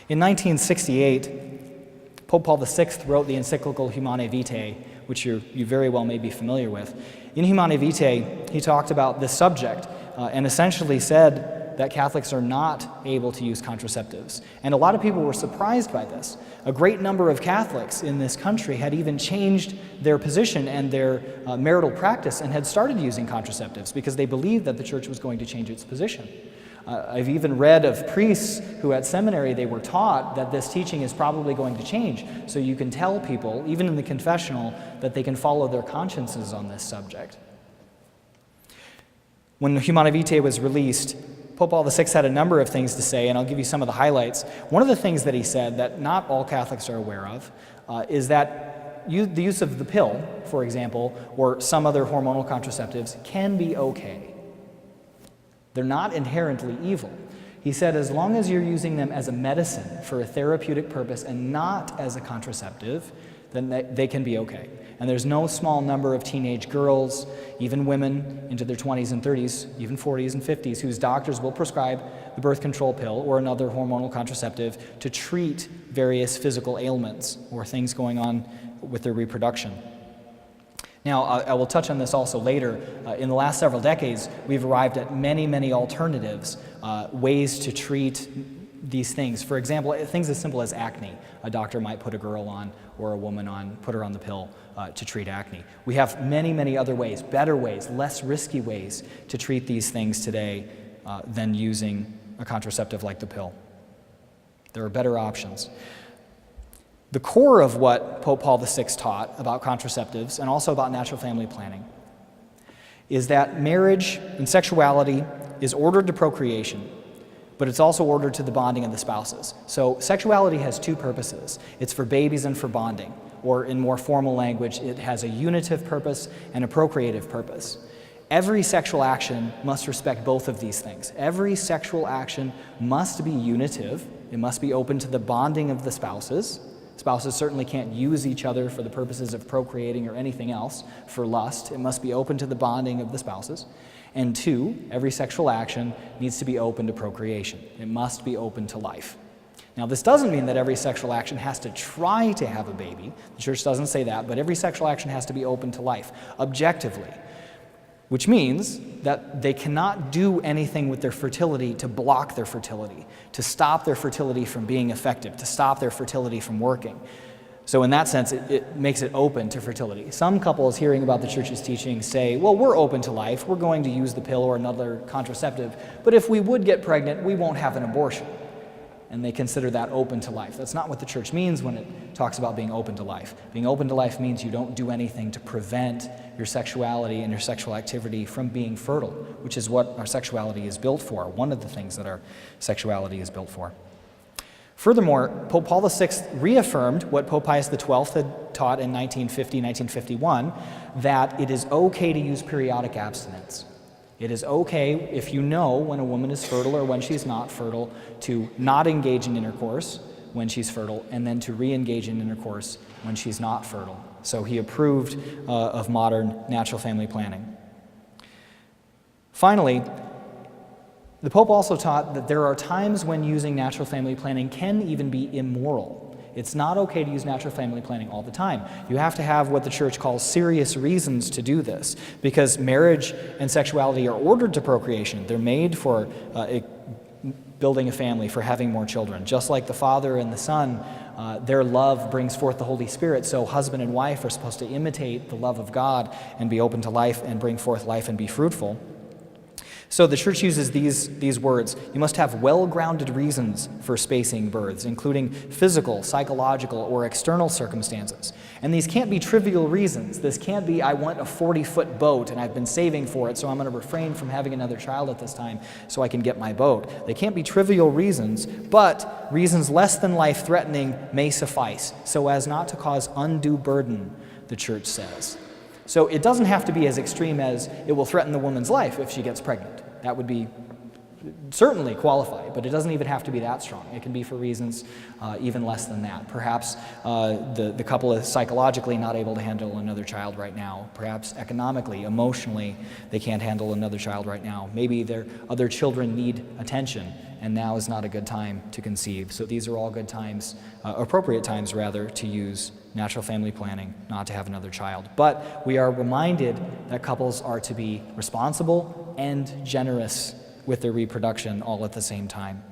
In 1968, Pope Paul VI wrote the encyclical Humanae Vitae, which you very well may be familiar with. In Humanae Vitae, he talked about this subject and essentially said that Catholics are not able to use contraceptives. And a lot of people were surprised by this. A great number of Catholics in this country had even changed their position and their marital practice and had started using contraceptives because they believed that the Church was going to change its position. I've even read of priests who at seminary, they were taught that this teaching is probably going to change. So you can tell people, even in the confessional, that they can follow their consciences on this subject. When Humanae Vitae was released, Pope Paul VI had a number of things to say, and I'll give you some of the highlights. One of the things that he said that not all Catholics are aware of is that the use of the pill, for example, or some other hormonal contraceptives can be okay. They're not inherently evil. He said as long as you're using them as a medicine for a therapeutic purpose and not as a contraceptive, then they can be okay. And there's no small number of teenage girls, even women into their 20s and 30s, even 40s and 50s, whose doctors will prescribe the birth control pill or another hormonal contraceptive to treat various physical ailments or things going on with their reproduction. Now, I will touch on this also later. In the last several decades, we've arrived at many, many alternatives, ways to treat these things. For example, things as simple as acne. A doctor might put a girl on or a woman on, put her on the pill to treat acne. We have many, many other ways, better ways, less risky ways to treat these things today than using a contraceptive like the pill. There are better options. The core of what Pope Paul VI taught about contraceptives and also about natural family planning is that marriage and sexuality is ordered to procreation, but it's also ordered to the bonding of the spouses. So sexuality has two purposes. It's for babies and for bonding, or in more formal language, it has a unitive purpose and a procreative purpose. Every sexual action must respect both of these things. Every sexual action must be unitive. It must be open to the bonding of the spouses. Spouses certainly can't use each other for the purposes of procreating or anything else for lust. It must be open to the bonding of the spouses. And two, every sexual action needs to be open to procreation. It must be open to life. Now, this doesn't mean that every sexual action has to try to have a baby. The Church doesn't say that, but every sexual action has to be open to life, objectively, which means that they cannot do anything with their fertility to block their fertility, to stop their fertility from being effective, to stop their fertility from working. So in that sense, it makes it open to fertility. Some couples hearing about the Church's teaching say, well, we're open to life, we're going to use the pill or another contraceptive, but if we would get pregnant, we won't have an abortion. And they consider that open to life. That's not what the Church means when it talks about being open to life. Being open to life means you don't do anything to prevent your sexuality and your sexual activity from being fertile, which is what our sexuality is built for, one of the things that our sexuality is built for. Furthermore, Pope Paul VI reaffirmed what Pope Pius XII had taught in 1950, 1951, that it is okay to use periodic abstinence. It is okay, if you know when a woman is fertile or when she's not fertile, to not engage in intercourse when she's fertile, and then to re-engage in intercourse when she's not fertile. So he approved of modern natural family planning. Finally, the Pope also taught that there are times when using natural family planning can even be immoral. It's not okay to use natural family planning all the time. You have to have what the Church calls serious reasons to do this, because marriage and sexuality are ordered to procreation. They're made for building a family, for having more children. Just like the Father and the Son, their love brings forth the Holy Spirit, so husband and wife are supposed to imitate the love of God and be open to life and bring forth life and be fruitful. So the Church uses these words. You must have well-grounded reasons for spacing births, including physical, psychological, or external circumstances. And these can't be trivial reasons. This can't be, I want a 40-foot boat and I've been saving for it, so I'm going to refrain from having another child at this time so I can get my boat. They can't be trivial reasons, but reasons less than life-threatening may suffice, so as not to cause undue burden, the Church says. So it doesn't have to be as extreme as it will threaten the woman's life if she gets pregnant. That would be certainly qualify, but it doesn't even have to be that strong. It can be for reasons even less than that. Perhaps the couple is psychologically not able to handle another child right now. Perhaps economically, emotionally, they can't handle another child right now. Maybe their other children need attention, and now is not a good time to conceive. So these are all good times, appropriate times rather, to use natural family planning, not to have another child. But we are reminded that couples are to be responsible and generous with their reproduction all at the same time.